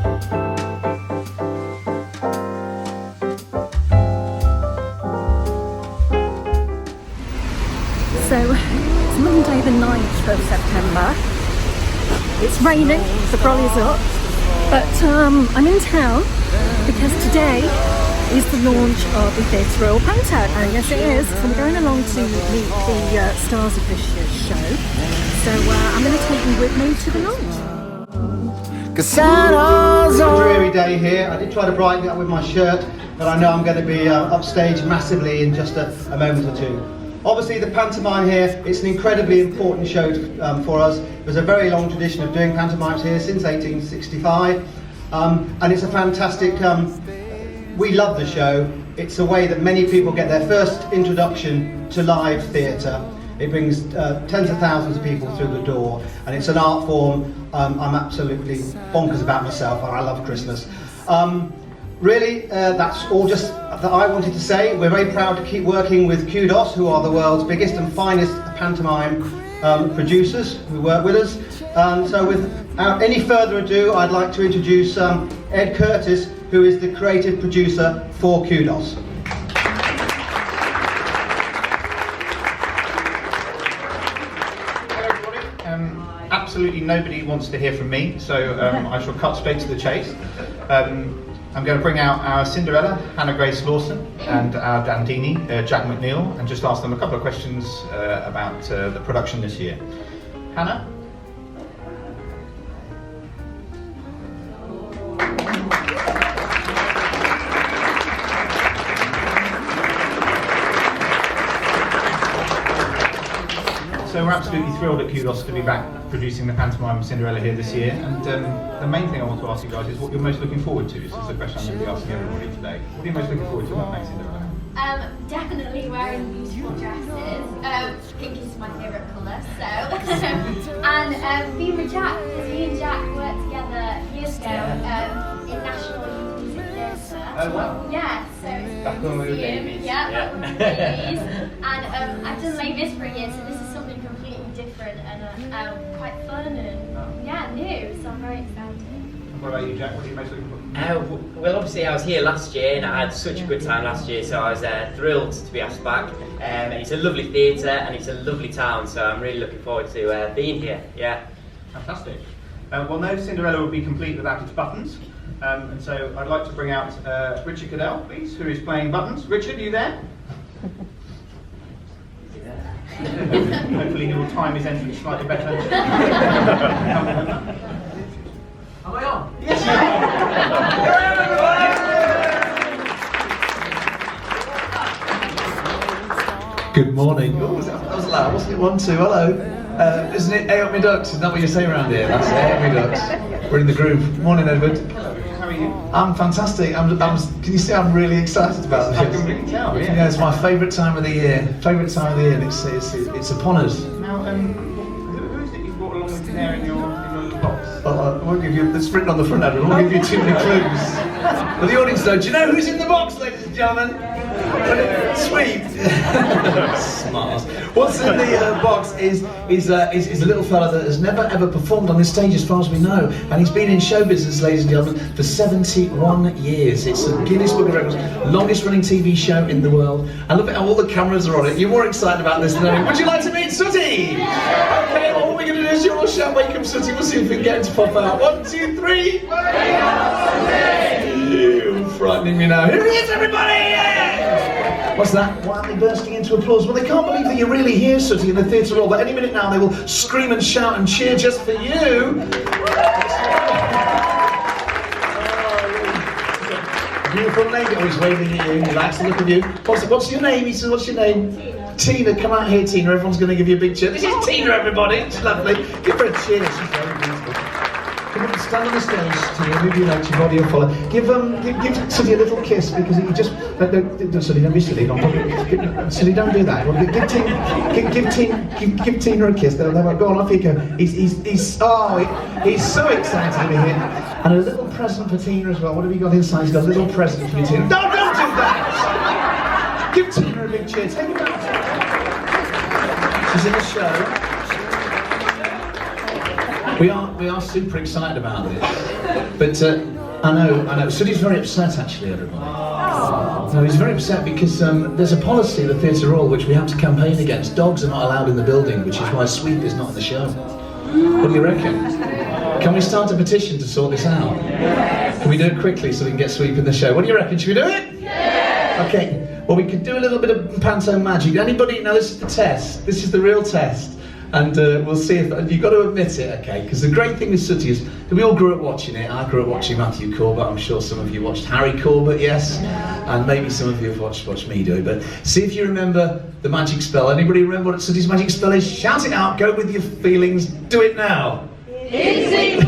So it's Monday the 9th of September. It's raining, the brolly's up, but I'm in town because today is the launch of the Theatre Royal Pantomime, and yes it is. So we're going along to meet the stars of this year's show. So I'm going to take you with me to the launch. It's a dreary day here. I did try to brighten it up with my shirt, but I know I'm going to be upstage massively in just a moment or two. Obviously the pantomime here, it's an incredibly important show for us. There's a very long tradition of doing pantomimes here since 1865, and it's a fantastic, we love the show. It's a way that many people get their first introduction to live theatre. It brings tens of thousands of people through the door, and it's an art form I'm absolutely bonkers about myself, and I love Christmas. Really, that's all just that I wanted to say. We're very proud to keep working with Kudos, who are the world's biggest and finest pantomime producers who work with us. And so without any further ado, I'd like to introduce Ed Curtis, who is the creative producer for Kudos. Hello everybody. Absolutely nobody wants to hear from me, so I shall cut straight to the chase. I'm going to bring out our Cinderella, Hannah Grace Lawson, and our Dandini, Jack McNeil, and just ask them a couple of questions about the production this year. Hannah? So we're absolutely thrilled at Kudos to be back producing the pantomime Cinderella here this year, and the main thing I want to ask you guys is what you're most looking forward to. This is the question I'm going to be asking everybody today. What are you most looking forward to about next Cinderella? Definitely wearing beautiful dresses. Pink is my favourite colour, so and being with Jack, because me and Jack worked together years ago in National Youth Music Theatre. Oh wow! Yeah, so Back when we were babies. Yeah, back when we were babies. And I've done Les Mis for a year, so this is something completely different and quite fun and yeah, new. So I'm very excited. What about you, Jack? What are you most looking for? Well, obviously I was here last year and I had such a good time last year, so I was thrilled to be asked back. And it's a lovely theatre and it's a lovely town, so I'm really looking forward to being here. Yeah. Fantastic. Well, no Cinderella would be complete without its buttons, and so I'd like to bring out Richard Cadell, please, who is playing buttons. Richard, are you there? Hopefully he will time his entrance slightly better. Am I on? Yes, you are. Here I am, everybody! Good morning. Oh, that was loud, wasn't it? 1, 2, hello. Isn't it A up me ducks? Isn't that what you say around here? That's A up me ducks. We're in the groove. Morning, Edward. How are you? I'm fantastic. Can you see I'm really excited about this? I can really tell, yeah. Yeah, it's my favourite time of the year. Favourite time of the year, and it's upon us. Now, who is it you brought along with you there in your little box? Well, we'll give you, it's written on the front, Edward, we'll give you too many clues. But the audience though, do you know who's in the box, ladies and gentlemen? Sweet. Smart. What's in the box is a little fella that has never ever performed on this stage as far as we know, and he's been in show business, ladies and gentlemen, for 71 years. It's a Guinness Book of Records, longest running TV show in the world. I love it how all the cameras are on it. You're more excited about this than me. Would you like to meet Sooty? Okay, well, what we're going to do is you'll all shout, "Wake up, Sooty." We'll see if we can get him to pop out. 1, 2, 3. Wake up, Sooty! You frightening me now. Here he is, everybody! Yeah! What's that? Why aren't they bursting into applause? Well, they can't believe that you're really here, Sooty, in the Theatre Royal, but any minute now they will scream and shout and cheer just for you. Beautiful lady, always waving at you. He likes the look of you. What's your name? He says, what's your name? Tina. Tina, come out here, Tina. Everyone's going to give you a big cheer. This is Tina, everybody. She's lovely. Give her a cheer. She's very beautiful. Come on, stand on the stage, Tina. Move your legs, your body will follow. Give Sooty a little kiss because he just. No, Sooty, don't be silly. Sooty, don't do that. Well, give Tina a kiss. Go on, off you go. He's so excited to be here. And a little present for Tina as well. What have you got inside? He's got a little present for you, Tina. No, don't do that! Give Tina a big cheer. Take her back. She's in the show. We are super excited about this. But I know. Sooty's very upset, actually, everybody. No, he's very upset because there's a policy at the Theatre Royal which we have to campaign against. Dogs are not allowed in the building, which is why Sweep is not in the show. What do you reckon? Can we start a petition to sort this out? Can we do it quickly so we can get Sweep in the show? What do you reckon? Should we do it? Okay. Well, we could do a little bit of panto magic. Anybody? Now, this is the test. This is the real test. And we'll see if you've got to admit it, okay? Because the great thing with Sooty is that we all grew up watching it. I grew up watching Matthew Corbett. I'm sure some of you watched Harry Corbett, yes, and maybe some of you have watched me do it. But see if you remember the magic spell. Anybody remember what Sooty's magic spell is? Shout it out. Go with your feelings. Do it now. It's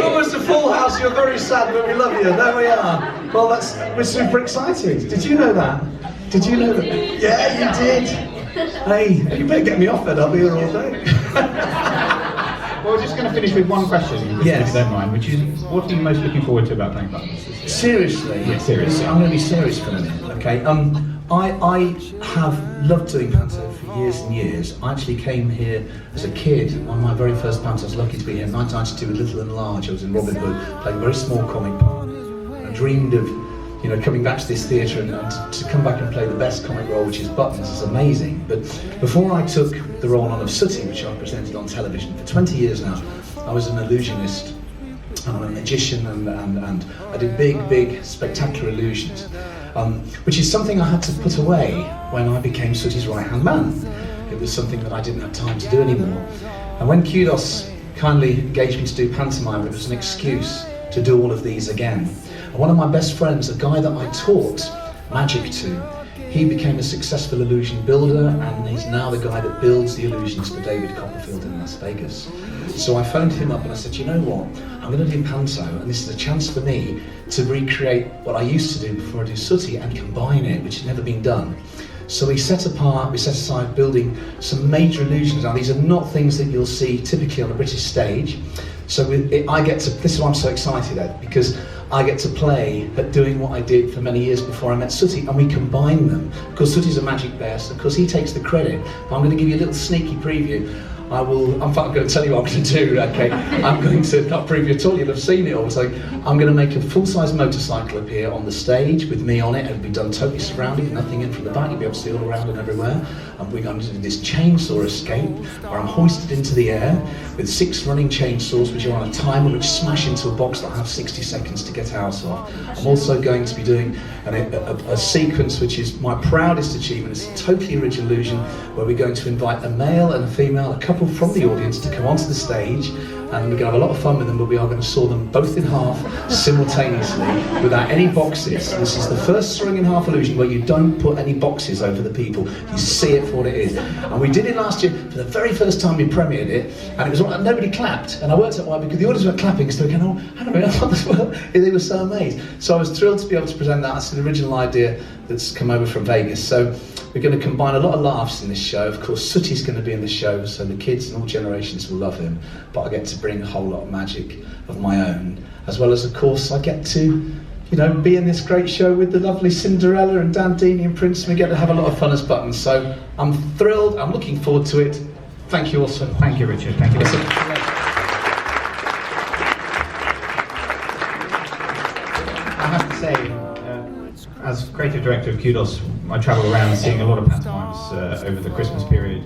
almost a full house. You're very sad, but we love you. There we are. Well, we're super excited. Did you know that? Did you know that? Yeah, you did. Hey, you better get me off then, I'll be here all day. Well, we're just going to finish with one question, yes, if you don't mind, which is, what are you most looking forward to about playing buttons? Seriously? Yeah, seriously. I'm going to be serious for a minute, okay? I have loved doing panto for years and years. I actually came here as a kid. One of my very first pantos, I was lucky to be here in 1992 with Little and Large. I was in Robin Hood, playing a very small comic part. I dreamed of coming back to this theatre and to come back and play the best comic role, which is Buttons, is amazing. But before I took the role on of Sooty, which I presented on television for 20 years now, I was an illusionist, I'm a magician, and I did big, spectacular illusions, which is something I had to put away when I became Sooty's right-hand man. It was something that I didn't have time to do anymore. And when Kudos kindly engaged me to do pantomime, it was an excuse to do all of these again. And one of my best friends, a guy that I taught magic to, he became a successful illusion builder, and he's now the guy that builds the illusions for David Copperfield in Las Vegas. So I phoned him up and I said, you know what, I'm going to do panto, and this is a chance for me to recreate what I used to do before I do Sooty and combine it, which had never been done. So we set aside building some major illusions. Now, these are not things that you'll see typically on a British stage. So this is why I'm so excited, Ed, because I get to play at doing what I did for many years before I met Sooty, and we combine them. Because Sooty's a magic bear, so of course he takes the credit. But I'm going to give you a little sneaky preview. I'm going to tell you what I'm going to do, okay? I'm going to, not preview at all, you'll have seen it all. So I'm going to make a full-size motorcycle appear on the stage with me on it. It'll be done totally surrounded, nothing in from the back. You'll be able to see all around and everywhere. And we're going to do this chainsaw escape, where I'm hoisted into the air with 6 running chainsaws, which are on a timer, which smash into a box that I have 60 seconds to get out of. I'm also going to be doing a sequence which is my proudest achievement. It's a totally original illusion, where we're going to invite a male and a female, a couple from the audience, to come onto the stage, and we're going to have a lot of fun with them, but we are going to saw them both in half simultaneously without any boxes. This is the first sawing in half illusion where you don't put any boxes over the people. You see it for what it is. And we did it last year for the very first time we premiered it, and it was nobody clapped. And I worked out why, because the audience were clapping because they were going, oh, hang on a minute, what the world? They were so amazed. So I was thrilled to be able to present that. It's an original idea that's come over from Vegas. So we're going to combine a lot of laughs in this show. Of course, Sooty's going to be in the show, so the kids and all generations will love him. But I get to bring a whole lot of magic of my own, as well as, of course, I get to, be in this great show with the lovely Cinderella and Dandini and Prince, and we get to have a lot of fun as Buttons. So I'm thrilled. I'm looking forward to it. Thank you all so much. Thank you, Richard. Thank you. I have to say, as creative director of Kudos, I travel around seeing a lot of pantomimes over the Christmas period.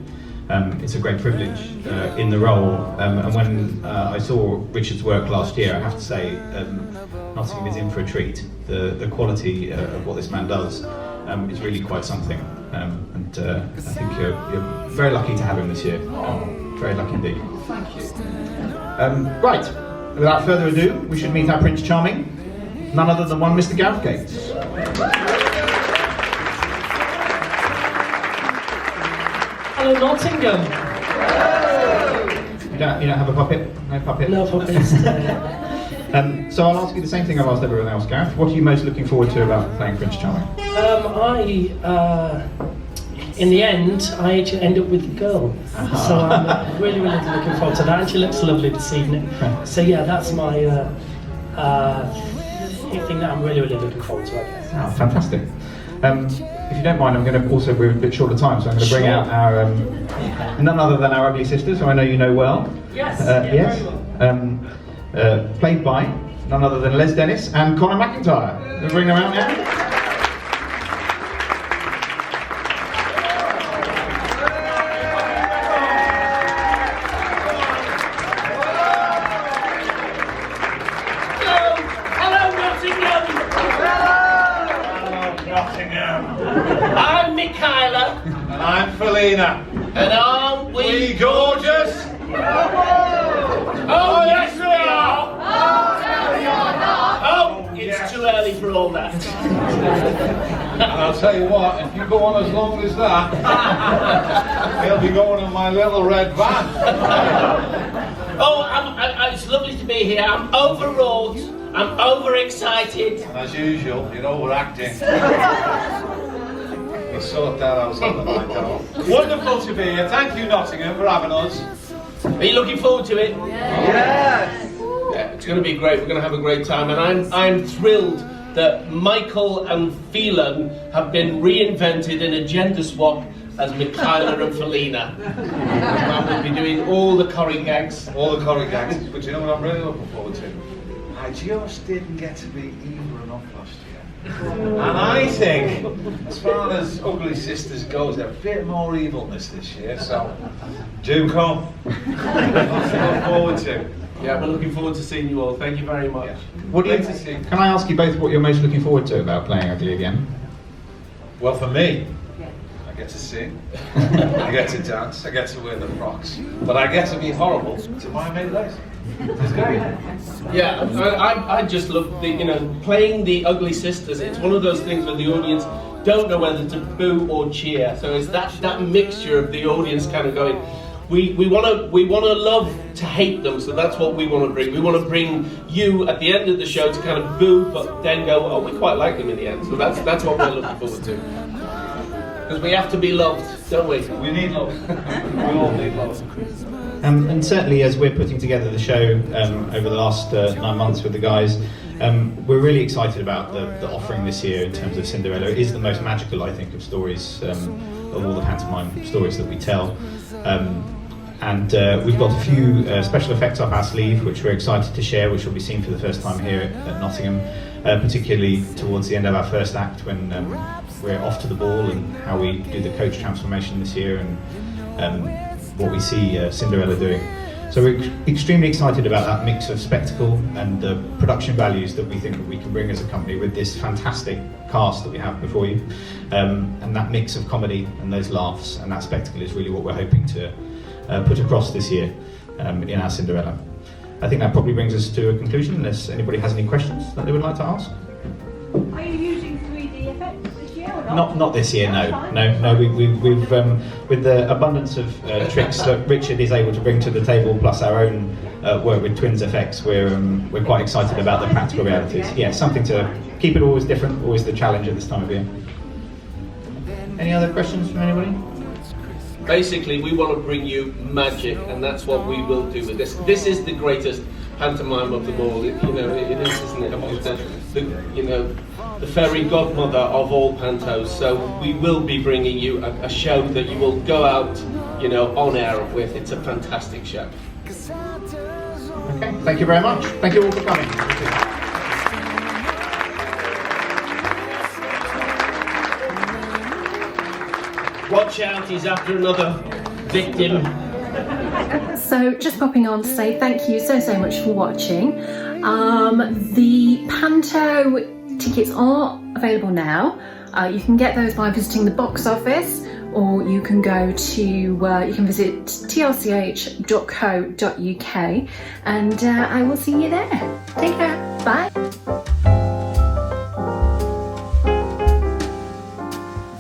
It's a great privilege in the role, and when I saw Richard's work last year, I have to say, Nottingham is in for a treat. The quality of what this man does is really quite something, and I think you're very lucky to have him this year. Very lucky indeed. Thank you. Right, without further ado, we should meet our Prince Charming, none other than one Mr. Gareth Gates. Hello, Nottingham. You don't have a puppet? No puppet? No puppets. So I'll ask you the same thing I've asked everyone else, Gareth. What are you most looking forward to about playing Prince Charming? In the end, I actually end up with the girl. So I'm really looking forward to that. And she looks lovely this evening. So yeah, that's my thing that I'm really looking forward to, I guess. Oh, fantastic. If you don't mind, I'm going to also, we're a bit short of time, so I'm going to bring out our, none other than our ugly sisters, who I know you know well. Yes, yes. very well. played by none other than Les Dennis and Conor McIntyre. We'll bring them out now. I'm Michaela. And I'm Felina. And aren't we gorgeous? Oh, yes, we are. Oh, it's too early for all that. And I'll tell you what, if you go on as long as that, he'll be going in my little red van. Oh, it's lovely to be here. I'm overwrought. I'm overexcited. And as usual, you're overacting. We'll sort that out on the night out. Wonderful to be here. Thank you, Nottingham, for having us. Are you looking forward to it? Yes! Yeah, it's going to be great. We're going to have a great time, and I'm thrilled that Michael and Phelan have been reinvented in a gender swap as Michaela and Felina. And we'll be doing all the curry gags. All the curry gags. But you know what I'm really looking forward to? I just didn't get to be evil enough last year. And I think, as far as Ugly Sisters goes, there's a bit more evilness this year, so do come. Lots to look forward to. Yeah, we're looking forward to seeing you all. Thank you very much. What do you Great to see. Can I ask you both what you're most looking forward to about playing Ugly again? Well, for me, I get to sing, I get to dance, I get to wear the frocks, but I get to be horrible to my mate-ladies. It's great. Yeah, I just love playing the Ugly Sisters. It's one of those things where the audience don't know whether to boo or cheer. So it's that mixture of the audience kind of going, we want to love to hate them. So that's what we want to bring. We want to bring you at the end of the show to kind of boo, but then go, oh, we quite like them in the end. So that's what we're looking forward to. Because we have to be loved, don't we? We need love. We all need love. And certainly as we're putting together the show over the last 9 months with the guys, we're really excited about the offering this year in terms of Cinderella. It is the most magical, I think, of stories, of all the pantomime stories that we tell. And we've got a few special effects up our sleeve, which we're excited to share, which will be seen for the first time here at Nottingham, particularly towards the end of our first act when we're off to the ball, and how we do the coach transformation this year, and what we see Cinderella doing. So we're extremely excited about that mix of spectacle and the production values that we think that we can bring as a company with this fantastic cast that we have before you, and that mix of comedy and those laughs and that spectacle is really what we're hoping to put across this year in our Cinderella. I think that probably brings us to a conclusion, unless anybody has any questions that they would like to ask. Are you using 3D effects this year or not? Not this year, no. We've with the abundance of tricks that Richard is able to bring to the table, plus our own work with Twins FX, we're quite excited about the practical realities. Yeah, something to keep it always different, always the challenge at this time of year. Any other questions from anybody? Basically, we want to bring you magic, and that's what we will do with this. This is the greatest pantomime of them all. It is, isn't it? The fairy godmother of all pantos. So we will be bringing you a show that you will go out, on air with. It's a fantastic show. Okay, thank you very much. Thank you all for coming. Watch out, he's after another victim. So just popping on to say thank you so much for watching. The Panto tickets are available now. You can get those by visiting the box office, or you can go to you can visit tlch.co.uk, and I will see you there. Take care. Bye.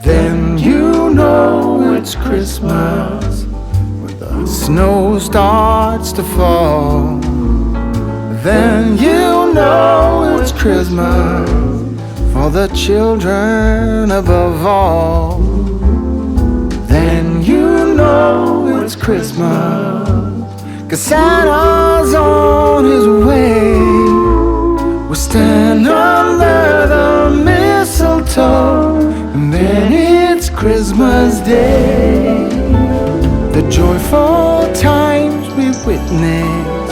Then you know it's Christmas when the snow starts to fall. Then you know it's Christmas for the children above all. Then you know it's Christmas 'cause Santa's on his way. We'll stand under the mistletoe, and then it's Christmas Day. The joyful times we witness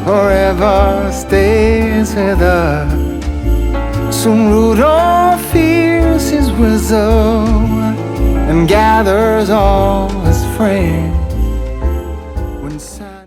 forever never stays with us. Soon Rudolph fears his whistle and gathers all his friends.